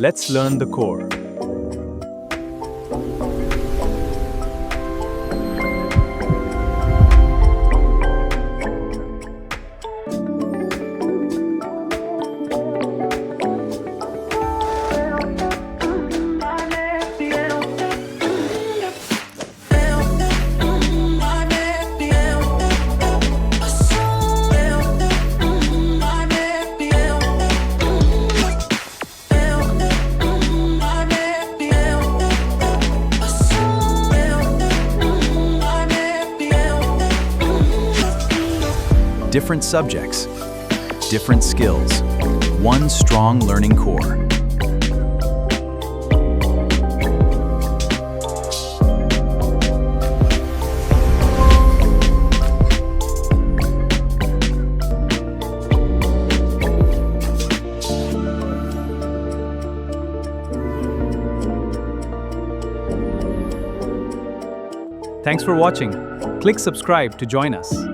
Let's learn the core. Different subjects, different skills, one strong learning core. Thanks for watching. Click subscribe to join us.